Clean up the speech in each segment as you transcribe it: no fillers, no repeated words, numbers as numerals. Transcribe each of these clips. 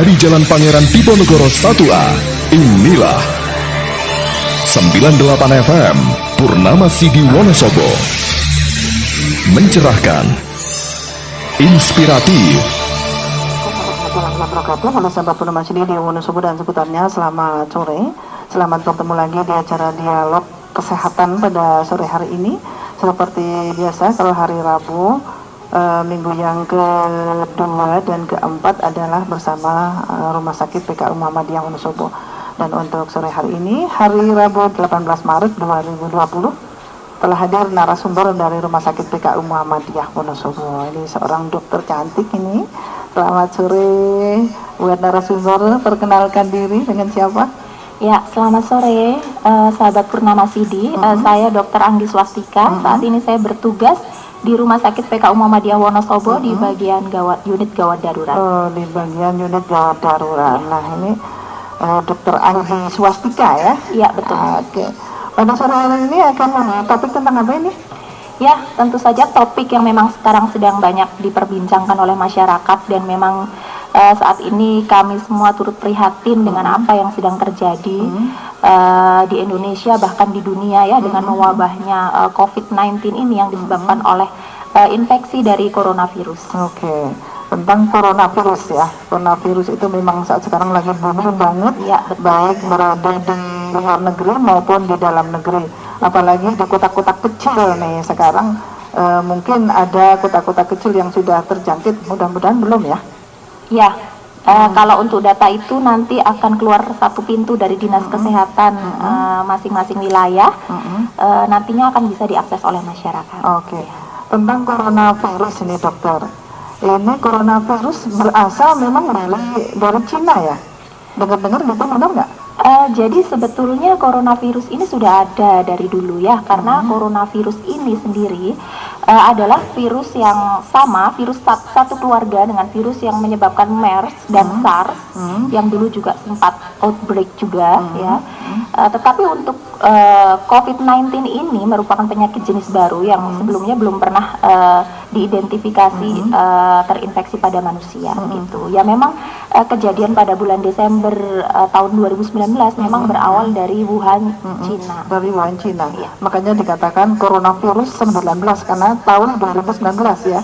Dari Jalan Pangeran Diponegoro 1A, inilah 98 FM Purnama Sidi Wonosobo. Mencerahkan, inspiratif. Halo sahabat Purnama Sidi di Wonosobo dan seputarnya, selamat sore. Selamat bertemu lagi di acara dialog kesehatan pada sore hari ini. Seperti biasa, kalau hari Rabu, minggu yang kedua dan keempat adalah bersama Rumah Sakit PKU Muhammadiyah Wonosobo. Dan untuk sore hari ini, hari Rabu 18 Maret 2020, telah hadir narasumber dari Rumah Sakit PKU Muhammadiyah Wonosobo. Ini seorang dokter cantik ini. Selamat sore buat narasumber, perkenalkan diri dengan siapa? Ya, selamat sore sahabat Purnama Sidi. Saya Dr. Anggi Swastika. Saat ini saya bertugas di Rumah Sakit PKU Muhammadiyah Wonosobo di bagian unit gawat darurat. Oh, di bagian unit gawat darurat. Ya. Nah, ini Dr. Anggi Swastika ya? Iya, betul. Oke. Pada sore hari ini akan membahas topik tentang apa ini? Ya, tentu saja topik yang memang sekarang sedang banyak diperbincangkan oleh masyarakat, dan memang saat ini kami semua turut prihatin dengan apa yang sedang terjadi di Indonesia, bahkan di dunia ya, dengan mewabahnya COVID-19 ini yang disebabkan oleh infeksi dari coronavirus. Oke. Tentang coronavirus ya. Coronavirus itu memang saat sekarang lagi booming banget ya, baik berada di luar negeri maupun di dalam negeri. Apalagi di kota-kota kecil nih sekarang, mungkin ada kota-kota kecil yang sudah terjangkit, mudah-mudahan belum ya. Ya, kalau untuk data itu nanti akan keluar satu pintu dari Dinas Kesehatan masing-masing wilayah, nantinya akan bisa diakses oleh masyarakat. Oke. Tentang coronavirus ini dokter, ini coronavirus berasal memang dari Cina ya? Dengar-dengar gitu, benar nggak? Jadi sebetulnya coronavirus ini sudah ada dari dulu ya, karena coronavirus ini sendiri adalah virus yang sama, virus satu keluarga dengan virus yang menyebabkan MERS dan SARS yang dulu juga sempat outbreak juga ya. Tetapi untuk COVID-19 ini merupakan penyakit jenis baru yang sebelumnya belum pernah diidentifikasi terinfeksi pada manusia gitu. Ya memang kejadian pada bulan Desember tahun 2019 memang berawal dari Wuhan, Cina. Dari Wuhan, Cina. Ya. Makanya dikatakan coronavirus 19 karena tahun 2019 ya.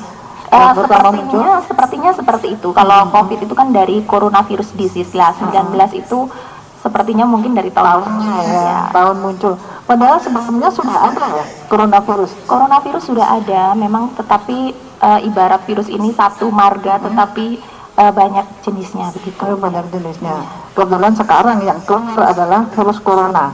Sepertinya seperti itu. Kalau COVID itu kan dari coronavirus disease lah. 19 itu sepertinya mungkin dari tahun tahun muncul. Padahal sebelumnya sudah ada ya coronavirus. Coronavirus sudah ada, memang, tetapi ibarat virus ini satu marga, tetapi banyak jenisnya begitu. Banyak jenisnya. Kebetulan sekarang yang keluar adalah virus corona.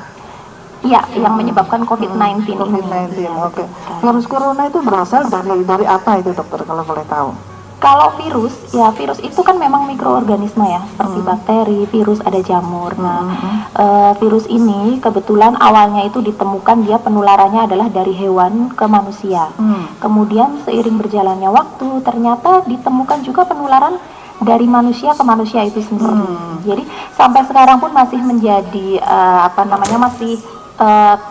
Iya, yang menyebabkan COVID-19 ini. COVID-19, oke. Virus corona itu berasal dari apa itu dokter, kalau boleh tahu? Kalau virus, ya virus itu kan memang mikroorganisme ya, seperti bakteri, virus, ada jamur. Nah, virus ini kebetulan awalnya itu ditemukan dia penularannya adalah dari hewan ke manusia. Kemudian seiring berjalannya waktu, ternyata ditemukan juga penularan dari manusia ke manusia itu sendiri. Jadi sampai sekarang pun masih menjadi masih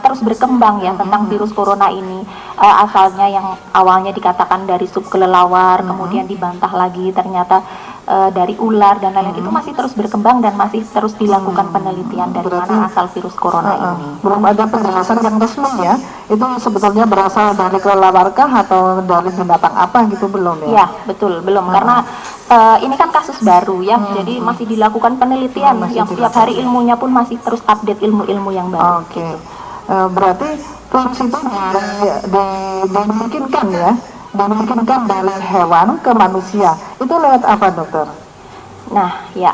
terus berkembang ya tentang virus corona ini. Asalnya yang awalnya dikatakan dari sup kelelawar, kemudian dibantah lagi ternyata dari ular dan lain-lain, itu masih terus berkembang dan masih terus dilakukan penelitian dari mana asal virus corona ini. Belum ada penjelasan yang resmi ya, itu sebetulnya berasal dari kelelawarkah atau dari binatang apa gitu, belum ya? Ya, betul, belum, karena ini kan kasus baru ya, jadi masih dilakukan penelitian yang setiap hari ilmunya pun masih terus update ilmu-ilmu yang baru. Oke. Berarti virus itu dimungkinkan ya, dimungkinkan dari hewan ke manusia. Itu lewat apa dokter? Nah ya,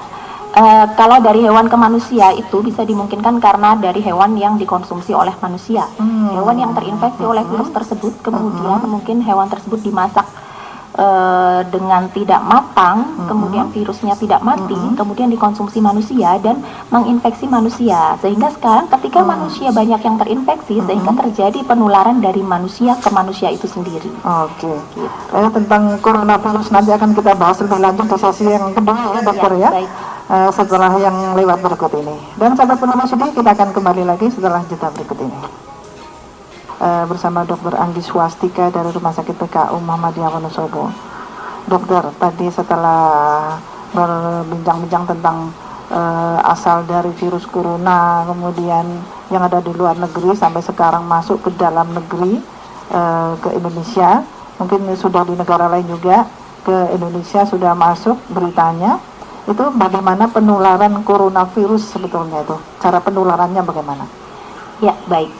kalau dari hewan ke manusia itu bisa dimungkinkan karena dari hewan yang dikonsumsi oleh manusia. Hewan yang terinfeksi oleh virus tersebut, kemudian mungkin hewan tersebut dimasak dengan tidak matang, kemudian virusnya tidak mati, kemudian dikonsumsi manusia dan menginfeksi manusia, sehingga sekarang ketika manusia banyak yang terinfeksi, sehingga terjadi penularan dari manusia ke manusia itu sendiri. Oke. Tentang coronavirus nanti akan kita bahas lebih lanjut di sesi yang kedua ya dokter ya, setelah yang lewat berikut ini. Dan sahabat Purnama Sidi, kita akan kembali lagi setelah jeda berikut ini. Bersama Dr. Anggi Swastika dari Rumah Sakit PKU Muhammadiyah Wonosobo. Dokter, tadi setelah berbincang-bincang tentang asal dari virus corona, kemudian yang ada di luar negeri sampai sekarang masuk ke dalam negeri, ke Indonesia, mungkin sudah di negara lain juga, ke Indonesia sudah masuk beritanya. Itu bagaimana penularan coronavirus sebetulnya itu, cara penularannya bagaimana? Ya, baik.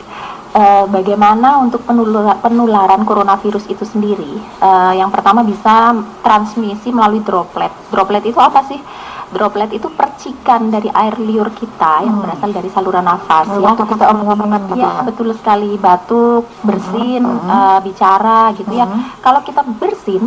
Bagaimana untuk penularan coronavirus itu sendiri? Yang pertama bisa transmisi melalui droplet. Droplet itu apa sih? Droplet itu percikan dari air liur kita yang berasal dari saluran nafas. Waktu kita omong-omongan gitu ya, betul sekali, batuk, bersin, bicara gitu ya. Kalau kita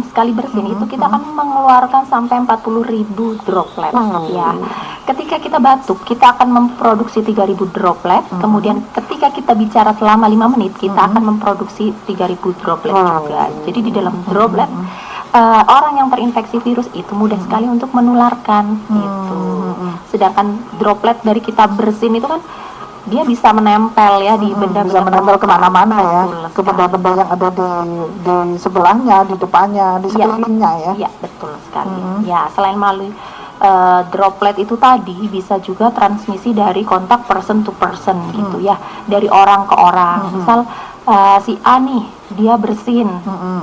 sekali bersin itu kita akan mengeluarkan sampai 40.000 droplet ya. Ketika kita batuk, kita akan memproduksi 3.000 droplet. Kemudian ketika kita bicara selama 5 menit, kita akan memproduksi 3.000 droplet juga. Jadi di dalam droplet orang yang terinfeksi virus itu mudah sekali untuk menularkan gitu. Sedangkan droplet dari kita bersin itu kan dia bisa menempel ya di benda-benda, bisa menempel kemana-mana ya, ke benda-benda yang ada di sebelahnya, di depannya, di sekelilingnya ya. Iya, betul sekali. Ya, selain melalui droplet itu tadi bisa juga transmisi dari kontak person to person gitu ya, dari orang ke orang. Misal si A nih dia bersin,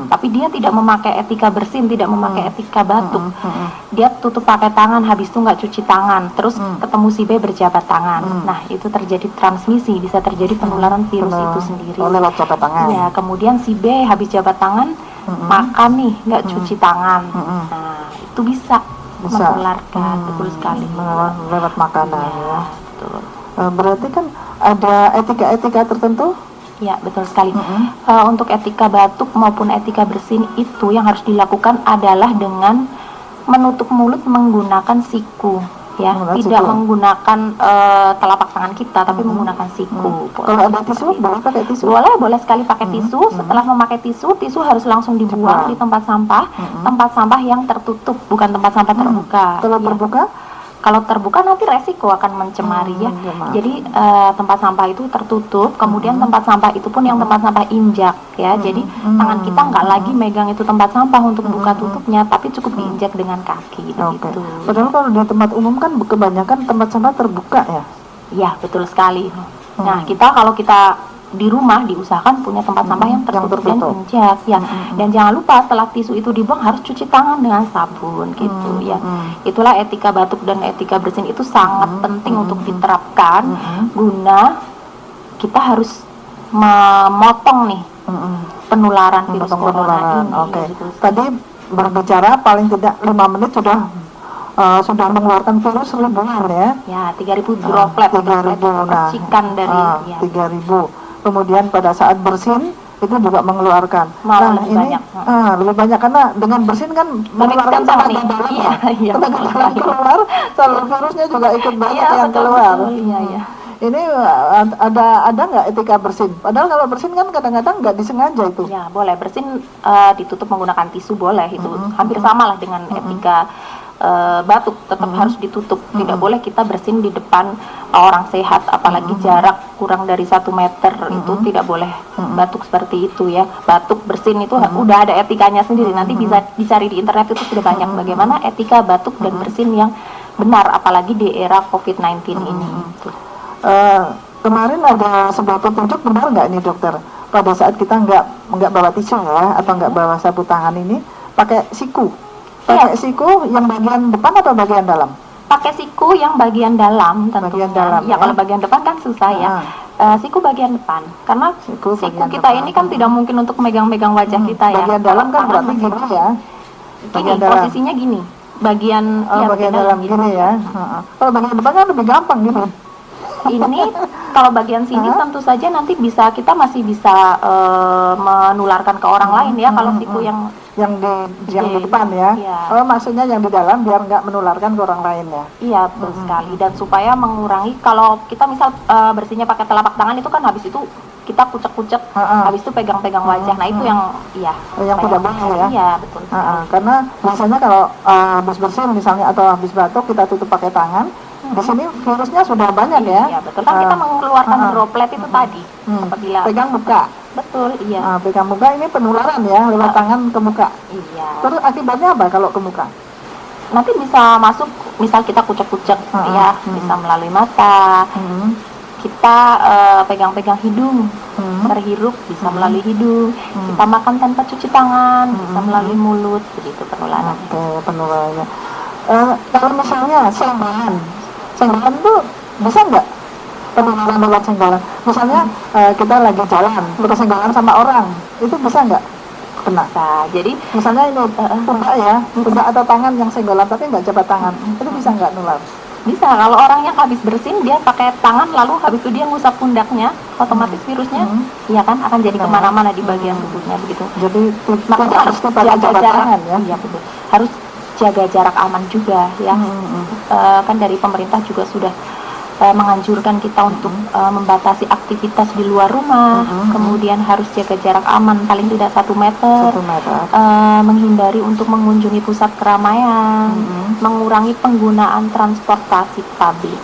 tapi dia tidak memakai etika bersin, tidak memakai etika batuk. Dia tutup pakai tangan, habis itu nggak cuci tangan, terus ketemu si B berjabat tangan. Nah, itu terjadi transmisi, bisa terjadi penularan virus itu sendiri. Lewat jabat tangan. Ya, kemudian si B habis jabat tangan, makan nih, nggak cuci tangan. Nah, itu bisa menularkan, betul sekali. Lewat makanan ya. Betul. Berarti kan ada etika-etika tertentu. Ya, betul sekali. Untuk etika batuk maupun etika bersin itu yang harus dilakukan adalah dengan menutup mulut menggunakan siku, ya, tidak menggunakan telapak tangan kita, tapi menggunakan siku. Kalau ada tisu, boleh pakai tisu? Boleh sekali pakai tisu. Setelah memakai tisu harus langsung dibuang di tempat sampah yang tertutup, bukan tempat sampah terbuka. Kalau terbuka? Kalau terbuka nanti resiko akan mencemari ya. Jadi tempat sampah itu tertutup, kemudian tempat sampah itu pun yang tempat sampah injak ya. Jadi tangan kita nggak lagi megang itu tempat sampah untuk buka tutupnya, tapi cukup diinjak dengan kaki gitu. Padahal kalau di tempat umum kan kebanyakan tempat sampah terbuka ya. Iya, betul sekali. Nah, kalau kita di rumah diusahakan punya tempat sampah yang tertutup dan injak ya. Dan jangan lupa setelah tisu itu dibuang harus cuci tangan dengan sabun gitu ya. Itulah etika batuk dan etika bersin itu sangat penting untuk diterapkan guna kita harus memotong nih penularan virus corona ini. Gitu. Tadi berbicara paling tidak 5 menit sudah mengeluarkan virus ribuan ya. Ya, 3.000 droplet percikan dari 3.000. Kemudian pada saat bersin itu juga mengeluarkan. Lebih banyak. Lebih banyak karena dengan bersin kan mengeluarkan tenaga dalam. Tenaga dalam keluar, salur virusnya juga ikut banyak yang keluar. Ini ada nggak etika bersin? Padahal kalau bersin kan kadang-kadang nggak disengaja itu. Ya, boleh bersin ditutup menggunakan tisu boleh itu. Hampir sama lah dengan etika batuk, tetap harus ditutup. Tidak boleh kita bersin di depan orang sehat, apalagi jarak kurang dari 1 meter itu tidak boleh batuk seperti itu ya. Batuk bersin itu udah ada etikanya sendiri. Nanti bisa dicari di internet, itu sudah banyak bagaimana etika batuk dan bersin yang benar, apalagi di era COVID-19 ini. Kemarin ada sebuah petunjuk, benar nggak ini dokter? Pada saat kita nggak bawa tisu ya, atau nggak bawa sapu tangan ini, pakai siku. Pakai siku yang bagian depan atau bagian dalam? Pakai siku yang bagian dalam tentunya. Bagian dalam, ya. Kalau bagian depan kan susah ya. Siku bagian depan, karena siku kita depan. Ini kan tidak mungkin untuk megang-megang wajah kita ya. Bagian dalam kan berarti gini ya. Gini, posisinya gini. Bagian bagian dalam gini ya. Kalau bagian depan kan lebih gampang gitu. Ini kalau bagian sini tentu saja nanti kita masih bisa menularkan ke orang lain ya. Kalau siku yang di depan ya. Oh, maksudnya yang di dalam biar nggak menularkan ke orang lain ya. Iya, betul sekali. Dan supaya mengurangi, kalau kita misal bersihnya pakai telapak tangan itu kan habis itu kita kucek-kucek, habis itu pegang-pegang wajah. Nah, itu yang yang tidak boleh ya. Iya, betul. Karena biasanya kalau habis bersin misalnya atau habis batuk kita tutup pakai tangan. Di sini virusnya sudah banyak ya. Iya, betul. Kan kita mengeluarkan droplet itu tadi. Apabila pegang muka. Betul, iya. Pegang muka ini penularan ya lewat tangan ke muka. Iya. Terus akibatnya apa kalau ke muka? nanti bisa masuk, misal kita kucek-kucek ya, bisa melalui mata, kita pegang-pegang hidung, terhirup bisa melalui hidung, kita makan tanpa cuci tangan bisa melalui mulut, begitu penularan. Oke, penularannya. Kalau misalnya senggolan tuh bisa nggak penularan lewat senggolan? Misalnya kita lagi jalan, terus senggolan sama orang, itu bisa nggak kena? Nah, jadi Misalnya ini pundak atau tangan yang senggolan tapi nggak jabat tangan, itu bisa nggak nular? bisa, kalau orang yang habis bersin dia pakai tangan lalu habis itu dia ngusap pundaknya, otomatis virusnya ya kan akan jadi kemana-mana di bagian tubuhnya begitu. Jadi Makanya harus pakai jaga jabat jarak, tangan ya? iya betul, harus jaga jarak aman juga ya. Kan dari pemerintah juga sudah menganjurkan kita untuk membatasi aktivitas di luar rumah, kemudian harus jaga jarak aman paling tidak 1 meter, 1 meter. menghindari untuk mengunjungi pusat keramaian, mengurangi penggunaan transportasi publik.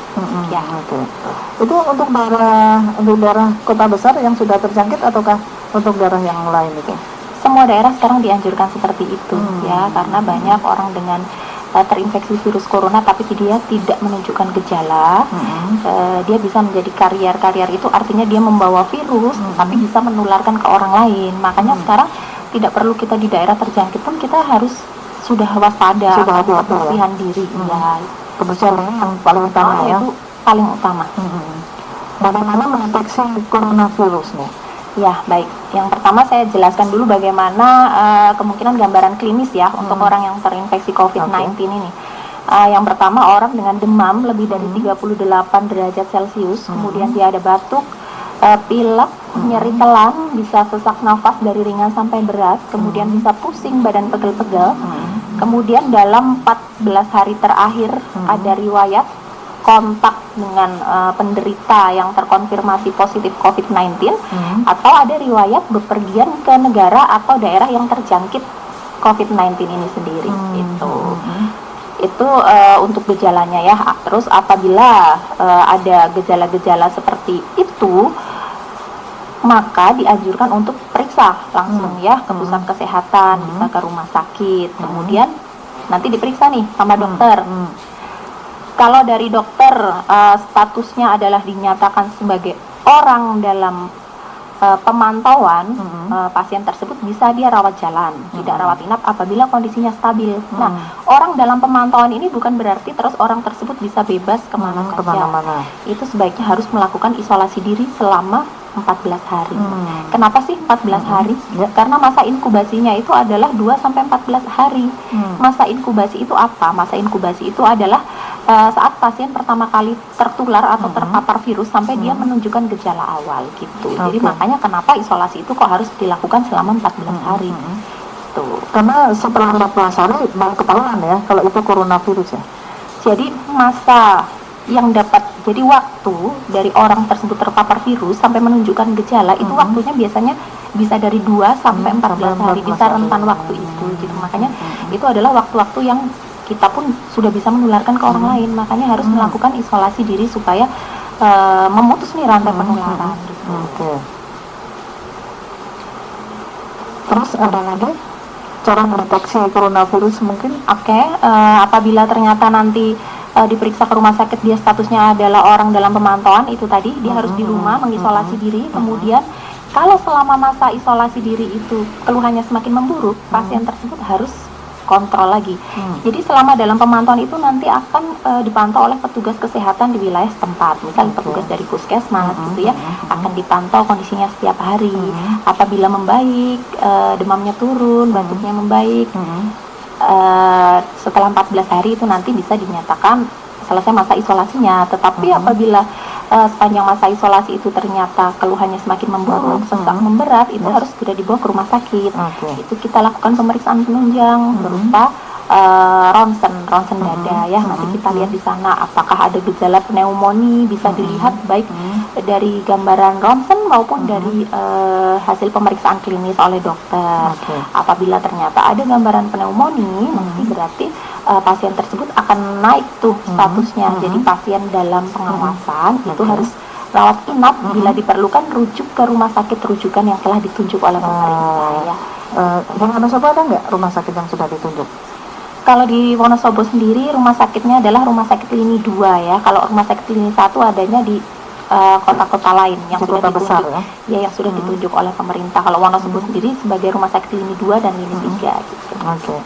Ya. Oke. Itu untuk daerah kota besar yang sudah terjangkit ataukah untuk daerah yang lain itu? Semua daerah sekarang dianjurkan seperti itu ya, karena banyak orang dengan terinfeksi virus corona tapi dia tidak menunjukkan gejala, dia bisa menjadi karier itu artinya dia membawa virus tapi bisa menularkan ke orang lain. Makanya sekarang tidak perlu kita di daerah terjangkit pun kita harus sudah waspada, kebersihan diri ya. Kebersihan yang paling utama ya. Itu paling utama. Bagaimana mendeteksi coronavirus nih? Ya, baik. Yang pertama saya jelaskan dulu bagaimana kemungkinan gambaran klinis ya untuk orang yang terinfeksi COVID-19 ini. Yang pertama, orang dengan demam lebih dari 38 derajat Celcius, kemudian dia ada batuk, pilek, nyeri telan, bisa sesak nafas dari ringan sampai berat, kemudian bisa pusing, badan pegel-pegel. Kemudian dalam 14 hari terakhir ada riwayat kontak dengan penderita yang terkonfirmasi positif COVID-19 atau ada riwayat bepergian ke negara atau daerah yang terjangkit COVID-19 ini sendiri. Itu untuk gejalanya ya. Terus apabila ada gejala-gejala seperti itu, maka dianjurkan untuk periksa langsung ya ke pusat kesehatan, bisa ke rumah sakit, kemudian nanti diperiksa nih sama dokter. Kalau dari dokter statusnya adalah dinyatakan sebagai orang dalam pemantauan, pasien tersebut bisa dia rawat jalan, tidak rawat inap apabila kondisinya stabil. Nah, orang dalam pemantauan ini bukan berarti terus orang tersebut bisa bebas kemana saja. Itu sebaiknya harus melakukan isolasi diri selama 14 hari. Kenapa sih 14 hari? Karena masa inkubasinya itu adalah 2-14 hari. Masa inkubasi itu apa? Masa inkubasi itu adalah saat pasien pertama kali tertular atau terpapar virus sampai dia menunjukkan gejala awal gitu. Jadi makanya kenapa isolasi itu kok harus dilakukan selama 14 hari. Tuh. Karena setelah 14 hari baru ketahuan ya kalau itu coronavirus ya. Jadi masa yang dapat, jadi waktu dari orang tersebut terpapar virus sampai menunjukkan gejala itu waktunya biasanya bisa dari 2-14 hari, bisa rentan waktu itu gitu. Makanya itu adalah waktu-waktu yang kita pun sudah bisa menularkan ke orang lain, makanya harus melakukan isolasi diri supaya memutus nih rantai penularan gitu. Terus ada lagi cara mendeteksi coronavirus mungkin? Apabila ternyata nanti diperiksa ke rumah sakit dia statusnya adalah orang dalam pemantauan, itu tadi dia harus di rumah mengisolasi diri. Kemudian kalau selama masa isolasi diri itu keluhannya semakin memburuk, pasien tersebut harus kontrol lagi. Jadi selama dalam pemantauan itu nanti akan dipantau oleh petugas kesehatan di wilayah setempat. Misal petugas dari puskesmas gitu ya, akan dipantau kondisinya setiap hari. Apabila membaik, demamnya turun, batuknya membaik, setelah 14 hari itu nanti bisa dinyatakan selesai masa isolasinya. Tetapi apabila sepanjang masa isolasi itu ternyata keluhannya semakin memburuk, sesak memberat, itu harus sudah dibawa ke rumah sakit. Itu kita lakukan pemeriksaan penunjang berupa ronsen dada ya. Nanti kita lihat di sana apakah ada gejala pneumonia, bisa dilihat baik dari gambaran ronsen maupun dari hasil pemeriksaan klinis oleh dokter. Apabila ternyata ada gambaran pneumonia, nanti berarti pasien tersebut akan naik tuh statusnya jadi pasien dalam pengawasan. Itu harus rawat inap, bila diperlukan rujuk ke rumah sakit rujukan yang telah ditunjuk oleh pemerintah ya. Dengan ada nggak rumah sakit yang sudah ditunjuk? Kalau di Wonosobo sendiri rumah sakitnya adalah rumah sakit lini 2 ya. Kalau rumah sakit lini 1 adanya di kota-kota lain yang Di sudah kota besar, ditunjuk ya? yang sudah ditunjuk oleh pemerintah. Kalau Wonosobo sendiri sebagai rumah sakit lini 2 dan lini 3 gitu. Oke.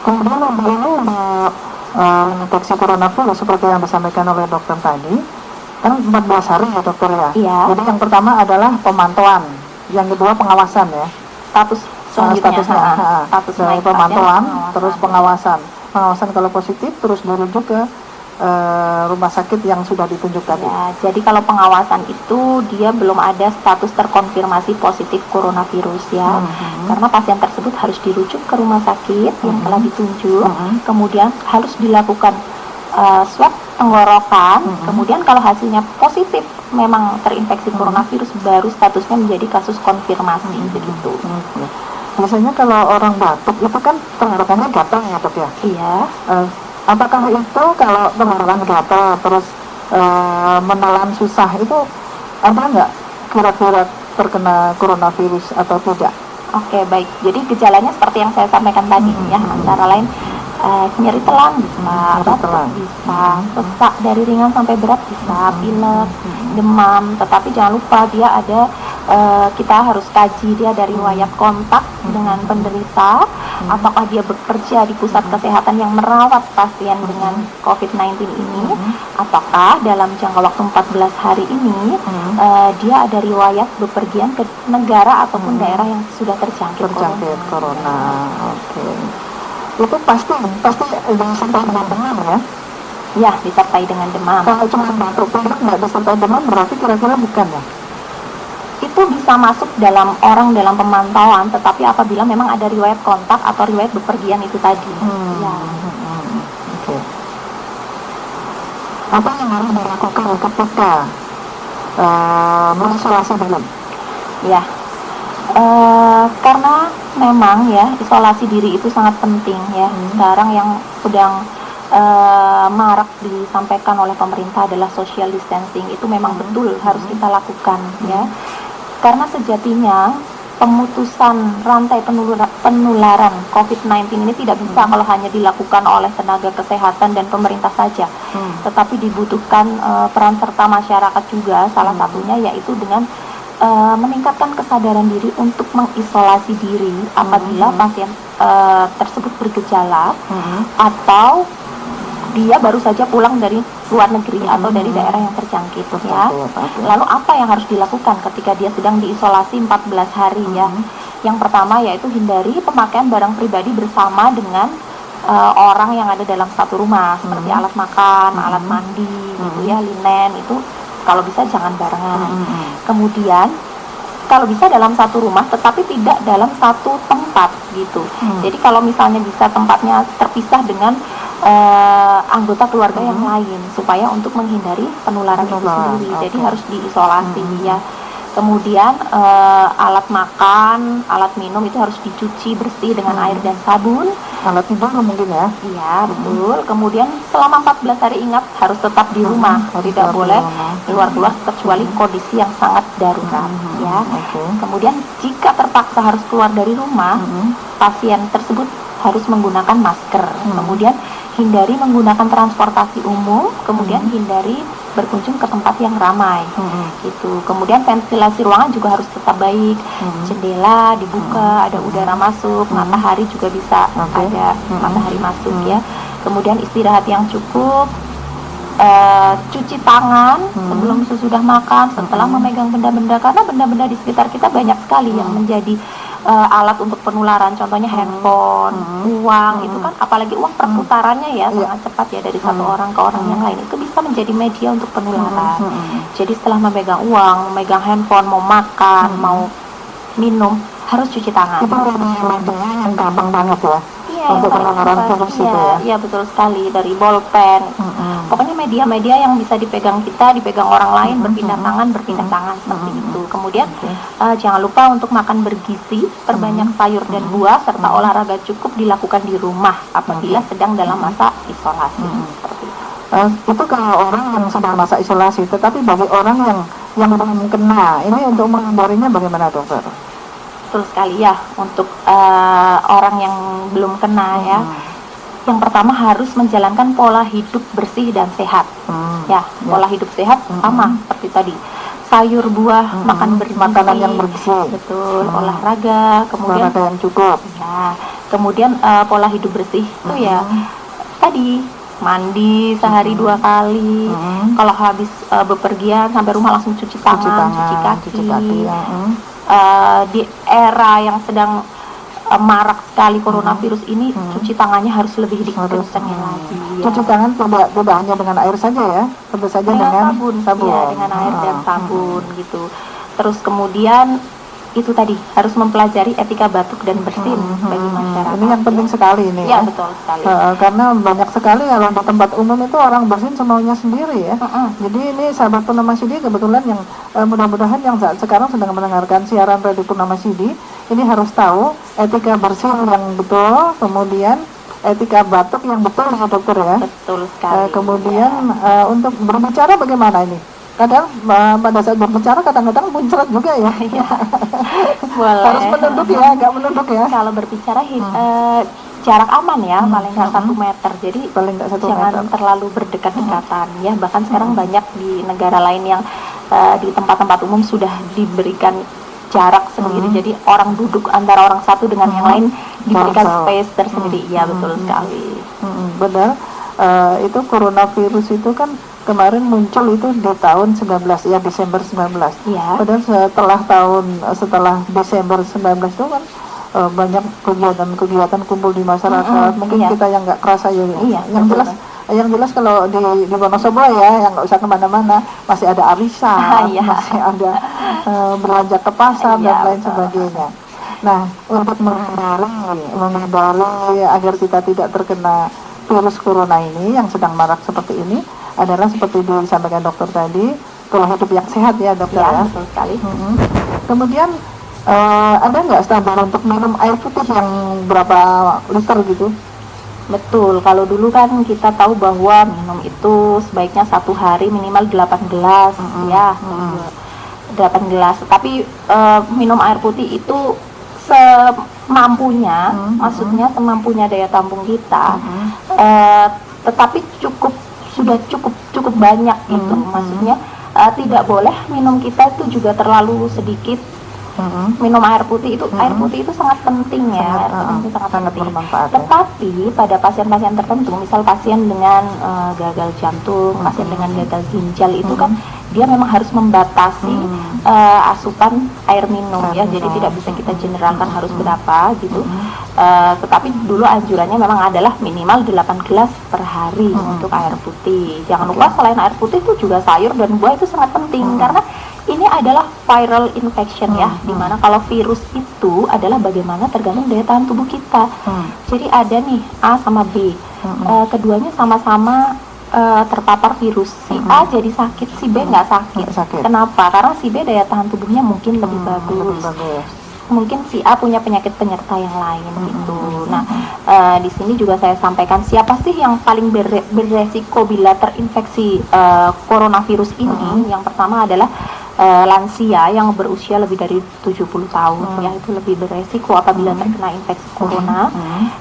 Kemudian untuk ini mendeteksi coronavirus seperti yang disampaikan oleh dokter tadi, kan 14 hari ya dokter ya? Iya. Jadi yang pertama adalah pemantauan, yang kedua pengawasan ya? Status selanjutnya Status naik pemantauan, pasien, terus pengawasan kalau positif terus dirujuk ke rumah sakit yang sudah ditunjuk tadi. Ya, jadi kalau pengawasan itu dia belum ada status terkonfirmasi positif coronavirus ya, karena pasien tersebut harus dirujuk ke rumah sakit yang telah ditunjuk, kemudian harus dilakukan swab tenggorokan, kemudian kalau hasilnya positif memang terinfeksi coronavirus baru statusnya menjadi kasus konfirmasi begitu. Biasanya kalau orang batuk itu kan tenggorokannya gatal ya dok ya? Iya. Apakah itu kalau tenggorokan gatal terus menelan susah itu ada nggak kira-kira terkena coronavirus atau tidak? Oke, baik. Jadi gejalanya seperti yang saya sampaikan tadi ya, antara lain nyeri telan bisa, batuk bisa, sesak dari ringan sampai berat bisa, pilek, demam. Tetapi jangan lupa dia ada kita harus kaji dia dari riwayat kontak dengan penderita, apakah dia bekerja di pusat kesehatan yang merawat pasien dengan COVID-19 ini, apakah dalam jangka waktu 14 hari ini dia ada riwayat bepergian ke negara ataupun daerah yang sudah terjangkit corona. Oke. Itu pasti disertai dengan demam ya? Ya, disertai dengan demam. Kalau cuma batuk pilek nggak disertai demam berarti kira-kira bukan ya? Itu bisa masuk dalam orang dalam pemantauan, tetapi apabila memang ada riwayat kontak atau riwayat bepergian itu tadi. Ya. Oke. Apa yang harus dilakukan ketika mengisolasi diri? Ya. Karena memang ya isolasi diri itu sangat penting ya. Sekarang yang sedang marak disampaikan oleh pemerintah adalah social distancing. Itu memang betul harus kita lakukan ya. Karena sejatinya pemutusan rantai penularan COVID-19 ini tidak bisa kalau hanya dilakukan oleh tenaga kesehatan dan pemerintah saja, tetapi dibutuhkan peran serta masyarakat juga. Salah satunya yaitu dengan meningkatkan kesadaran diri untuk mengisolasi diri apabila pasien tersebut bergejala atau dia baru saja pulang dari luar negeri atau dari daerah yang terjangkit ya. Lalu apa yang harus dilakukan ketika dia sedang diisolasi 14 hari ya? Yang pertama yaitu hindari pemakaian barang pribadi bersama dengan orang yang ada dalam satu rumah, seperti alat makan, alat mandi gitu ya, linen itu kalau bisa jangan barengan. Kemudian kalau bisa dalam satu rumah tetapi tidak dalam satu tempat gitu. Jadi kalau misalnya bisa tempatnya terpisah dengan anggota keluarga yang lain supaya untuk menghindari penularan itu sendiri. Jadi harus diisolasi ya. Kemudian alat makan, alat minum itu harus dicuci bersih dengan air dan sabun. Alat tidur mungkin ya? Iya, betul. Kemudian selama 14 hari ingat harus tetap di rumah, tidak boleh keluar-keluar kecuali kondisi yang sangat darurat ya. Kemudian jika terpaksa harus keluar dari rumah, pasien tersebut harus menggunakan masker. Kemudian hindari menggunakan transportasi umum, kemudian hindari berkunjung ke tempat yang ramai gitu. Kemudian ventilasi ruangan juga harus tetap baik, jendela dibuka, ada udara masuk, matahari juga bisa ada matahari masuk ya. Kemudian istirahat yang cukup, cuci tangan sebelum sesudah makan, setelah memegang benda-benda, karena benda-benda di sekitar kita banyak sekali yang menjadi alat untuk penularan, contohnya handphone, uang, itu kan apalagi uang perputarannya ya sangat cepat ya dari satu orang ke orang yang lain, itu bisa menjadi media untuk penularan. Jadi setelah memegang uang, memegang handphone, mau makan, mau minum, harus cuci tangan. Itu media yang gampang banget ya, untuk penularan virus itu ya. Iya betul sekali, dari bolpen. Pokoknya media-media yang bisa dipegang kita, dipegang orang lain, berpindah tangan seperti itu. Kemudian jangan lupa untuk makan bergizi, perbanyak sayur dan buah, serta olahraga cukup dilakukan di rumah apabila sedang dalam masa isolasi. Seperti itu. Itu kalau orang yang sedang masa isolasi, tetapi bagi orang yang belum kena, ini untuk menghindarinya bagaimana dokter? Betul sekali ya, untuk orang yang belum kena ya. Yang pertama harus menjalankan pola hidup bersih dan sehat. Ya, pola hidup sehat sama seperti tadi. Sayur, buah, makan bersih, makanan yang bersih. betul, olahraga, kemudian Olahraga yang cukup. ya, kemudian pola hidup bersih itu ya tadi mandi sehari 2 kali. Kalau habis bepergian sampai rumah langsung cuci tangan, cuci kaki. Di era yang sedang marak sekali coronavirus ini, cuci tangannya harus lebih dikencengin lagi. Ya. Cuci tangan tidak hanya dengan air saja ya, tentu saja dengan sabun. Ya, dengan air dan sabun gitu. Terus kemudian itu tadi harus mempelajari etika batuk dan bersin bagi masyarakat. Ini yang penting sekali ini. Ya, betul sekali. Karena banyak sekali kalau di tempat umum itu orang bersin semaunya sendiri ya. Jadi ini sahabat Purnama Sidi kebetulan yang mudah-mudahan yang saat sekarang sedang mendengarkan siaran Radio Purnama Sidi ini harus tahu etika bersin yang betul, kemudian etika batuk yang betul ya dokter ya. Betul sekali. Kemudian untuk berbicara bagaimana ini? Kadang pada saat berbicara kadang-kadang muncrat juga ya. Boleh. Harus menunduk ya, agak menunduk ya. Kalau berbicara jarak aman ya, paling nggak 1 meter. Jadi paling nggak 1 jangan meter. terlalu berdekat-dekatan ya. Bahkan sekarang banyak di negara lain yang di tempat-tempat umum sudah diberikan jarak sendiri. Jadi orang duduk antara orang satu dengan yang lain diberikan space tersendiri. Ya, betul sekali. Benar. Itu coronavirus itu kan kemarin muncul itu di tahun 19 ya, Desember 19. Ya. Padahal setelah Desember 19 itu kan banyak kegiatan kumpul di masyarakat. Mungkin iya. kita yang nggak kerasa ya. Iya, yang jelas kalau di Wonosobo ya, yang nggak usah kemana-mana, masih ada arisan, Iya. masih ada belanja ke pasar Iya, dan lain betul. sebagainya. Nah, untuk menghindari agar kita tidak terkena virus corona ini yang sedang marak seperti ini adalah seperti disampaikan dokter tadi, pola hidup yang sehat ya dokter ya. Betul sekali. Kemudian ada nggak standar untuk minum air putih yang berapa liter gitu? Betul, kalau dulu kan kita tahu bahwa minum itu sebaiknya 1 hari minimal 8 gelas ya, 8 gelas. Tapi minum air putih itu semampunya, maksudnya semampunya daya tampung kita, tetapi sudah cukup banyak gitu. Maksudnya tidak boleh minum kita itu juga terlalu sedikit. Minum air putih itu sangat penting ya, sangat penting. bermanfaat. Tetapi pada pasien-pasien tertentu, misal pasien dengan gagal jantung, pasien dengan gagal ginjal itu kan dia memang harus membatasi asupan air minum ya, jadi tidak bisa kita generalkan harus berapa gitu. Tetapi dulu anjurannya memang adalah minimal 8 gelas per hari untuk air putih. Jangan lupa selain air putih itu juga sayur dan buah itu sangat penting karena ini adalah viral infection ya, dimana kalau virus itu adalah bagaimana tergantung daya tahan tubuh kita. Jadi ada nih A sama B, keduanya sama-sama terpapar virus. Si A jadi sakit, si B nggak sakit. Kenapa? Karena si B daya tahan tubuhnya mungkin lebih bagus. Mungkin si A punya penyakit penyerta yang lain gitu. Nah, di sini juga saya sampaikan siapa sih yang paling beresiko bila terinfeksi coronavirus ini? Yang pertama adalah lansia yang berusia lebih dari 70 tahun ya, itu lebih beresiko apabila terkena infeksi corona.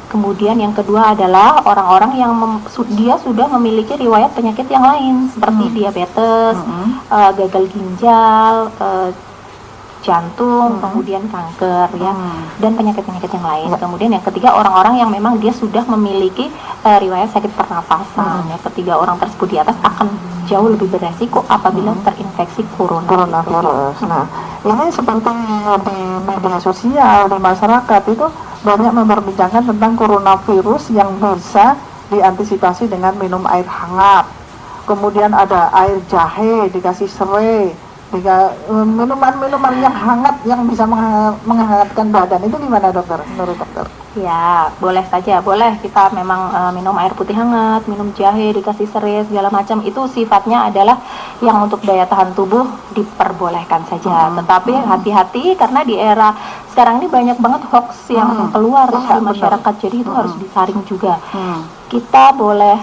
Kemudian yang kedua adalah orang-orang yang dia sudah memiliki riwayat penyakit yang lain seperti diabetes, gagal ginjal, jantung, kemudian kanker ya, dan penyakit-penyakit yang lain. Kemudian yang ketiga orang-orang yang memang dia sudah memiliki riwayat sakit pernafasan ya. Ketiga orang tersebut di atas akan jauh lebih beresiko apabila terinfeksi coronavirus. Nah, ini seperti di media sosial, di masyarakat itu banyak memperbincangkan tentang coronavirus yang bisa diantisipasi dengan minum air hangat. Kemudian ada air jahe dikasih serai, minuman-minuman yang hangat yang bisa menghangatkan badan. Itu gimana dokter, menurut dokter? Ya, boleh saja, boleh kita memang minum air putih hangat, minum jahe dikasih serai segala macam, itu sifatnya adalah yang untuk daya tahan tubuh diperbolehkan saja. Tetapi hati-hati karena di era sekarang ini banyak banget hoax yang keluar di masyarakat, jadi itu harus disaring juga. Kita boleh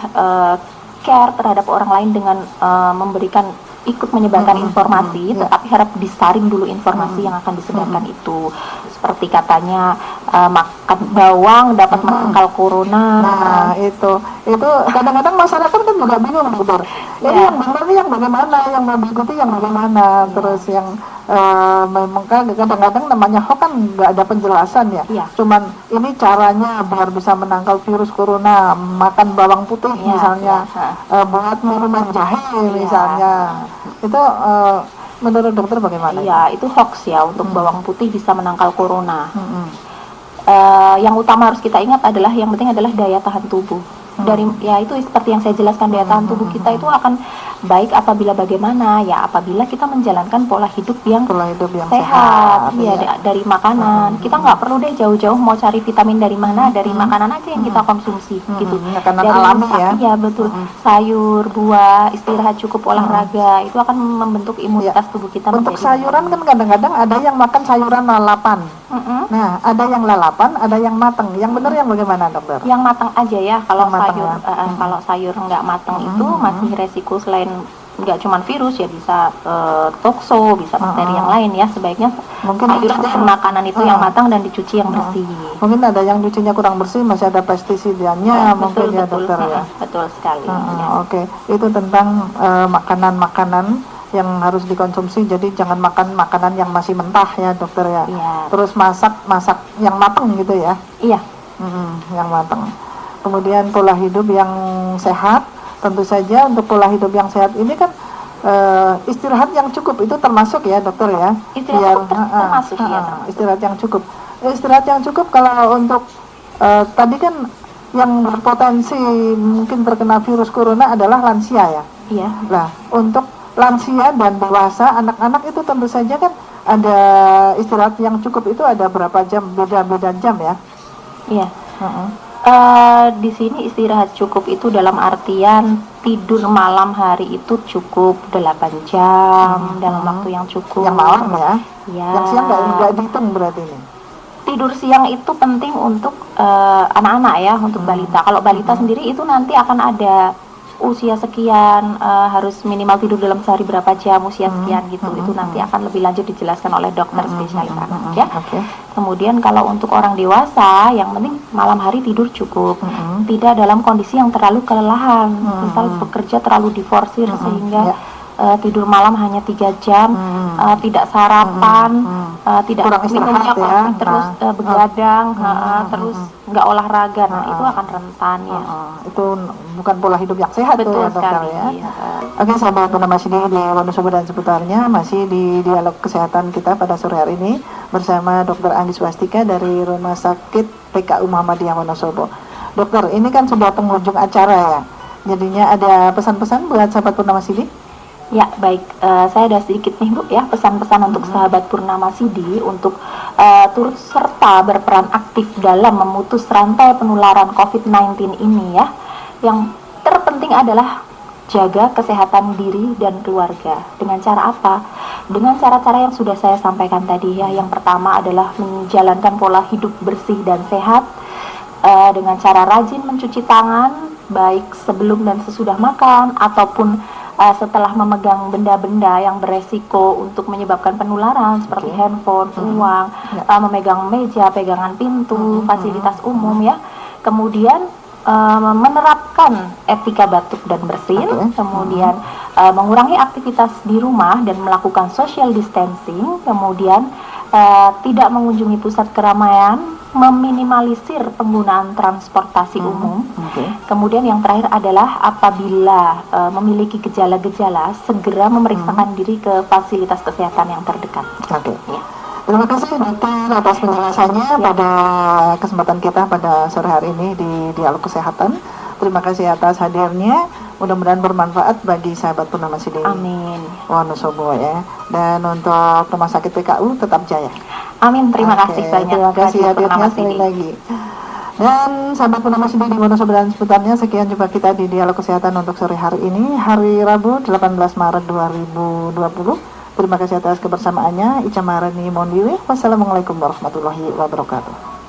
care terhadap orang lain dengan memberikan ikut menyebarkan informasi, tetapi harap disaring dulu informasi yang akan disebarkan itu. Seperti katanya makan bawang dapat menangkal corona. Nah, itu kadang-kadang masyarakat kan juga bingung, dokter. Ini yang benar nih yang bagaimana, yang mau diikuti yang bagaimana, terus yang memang kan kadang-kadang namanya hoax kan nggak ada penjelasan ya. Cuman ini caranya biar bisa menangkal virus corona, makan bawang putih misalnya, buat minuman jahe misalnya. Itu menurut dokter bagaimana? Iya, itu hoax ya untuk bawang putih bisa menangkal corona. Yang utama harus kita ingat adalah yang penting adalah daya tahan tubuh. Dari ya itu seperti yang saya jelaskan, daya tahan tubuh kita itu akan baik apabila bagaimana ya apabila kita menjalankan pola hidup yang sehat ya, dari makanan. Kita nggak perlu deh jauh-jauh mau cari vitamin dari mana, dari makanan aja yang kita konsumsi gitu. Makanan dari alami ya. Iya betul. Sayur, buah, istirahat cukup, olahraga itu akan membentuk imunitas tubuh kita. Untuk sayuran kan kadang-kadang ada yang makan sayuran lalapan. Nah, ada yang lalapan, ada yang matang. Yang benar yang bagaimana, dokter? Yang matang aja ya. Kalau Yang matang sayur, kalau sayur nggak matang itu masih resiko selain nggak cuma virus ya, bisa tokso, bisa bakteri yang lain ya. Sebaiknya mungkin sayur dan makanan itu yang matang dan dicuci yang bersih. Mungkin ada yang cucinya kurang bersih, masih ada pestisidanya, mungkin ya dokter ya. Betul sekali. Oke, itu tentang makanan-makanan yang harus dikonsumsi. Jadi jangan makan makanan yang masih mentah ya dokter ya. Terus masak yang matang gitu ya. Iya. Yang matang. Kemudian pola hidup yang sehat. Tentu saja untuk pola hidup yang sehat ini kan istirahat yang cukup itu termasuk ya dokter ya. Termasuk ya. Istirahat yang cukup. Istirahat yang cukup kalau untuk tadi kan yang berpotensi mungkin terkena virus corona adalah lansia ya. Iya. Nah, untuk lansia dan dewasa, anak-anak itu tentu saja kan ada istirahat yang cukup itu ada berapa jam, beda-beda jam ya. Iya. Di sini istirahat cukup itu dalam artian tidur malam hari itu cukup 8 jam dalam waktu yang cukup. Yang malam ya? Ya. Yang siang nggak dihitung berarti ini? Tidur siang itu penting untuk anak-anak ya, untuk balita. Kalau balita sendiri itu nanti akan ada usia sekian, harus minimal tidur dalam sehari berapa jam, usia sekian gitu. Itu nanti akan lebih lanjut dijelaskan oleh dokter spesialis anak ya. Kemudian kalau untuk orang dewasa, yang penting malam hari tidur cukup, tidak dalam kondisi yang terlalu kelelahan, misal bekerja terlalu diforsir sehingga tidur malam hanya 3 jam, tidak sarapan, tidak minumnya kopi terus begadang, terus nggak olahraga, nah itu akan rentan ya. Itu bukan pola hidup yang sehat. Betul tuh ya, dokter sekali, ya. iya. Oke, sahabat masih di Wonosobo dan seputarnya, masih di dialog kesehatan kita pada sore hari ini bersama Dr. Anggi Swastika dari Rumah Sakit PKU Muhammadiyah Wonosobo. Dokter, ini kan sudah penghujung acara ya. Jadinya ada pesan-pesan buat sahabat Purnama Sidi? Ya baik, saya ada sedikit nih Bu ya, pesan-pesan untuk sahabat Purnama Sidi untuk turut serta berperan aktif dalam memutus rantai penularan COVID-19 ini ya. Yang terpenting adalah jaga kesehatan diri dan keluarga. Dengan cara apa? Dengan cara-cara yang sudah saya sampaikan tadi ya. Yang pertama adalah menjalankan pola hidup bersih dan sehat dengan cara rajin mencuci tangan, baik sebelum dan sesudah makan ataupun setelah memegang benda-benda yang beresiko untuk menyebabkan penularan seperti handphone, uang, memegang meja, pegangan pintu, fasilitas umum ya. Kemudian menerapkan etika batuk dan bersin, kemudian mengurangi aktivitas di rumah dan melakukan social distancing, kemudian tidak mengunjungi pusat keramaian, meminimalisir penggunaan transportasi umum. Kemudian yang terakhir adalah apabila memiliki gejala-gejala, segera memeriksakan diri ke fasilitas kesehatan yang terdekat. Ya. Terima kasih dokter atas penjelasannya pada kesempatan kita pada sore hari ini di Dialog Kesehatan. Terima kasih atas hadirnya. Mudah-mudahan bermanfaat bagi sahabat Purnama Sidi. Amin. Wonosobo ya. Dan untuk Rumah Sakit PKU tetap jaya. Amin. Terima kasih banyak. Terima kasih hadirnya sekali lagi. Dan sahabat Purnama Sidi di Wonosobo dan seputarnya, sekian jumpa kita di Dialog Kesehatan untuk sore hari ini, hari Rabu 18 Maret 2020. Terima kasih atas kebersamaannya. Ica Marani mohon diri. Wassalamualaikum warahmatullahi wabarakatuh.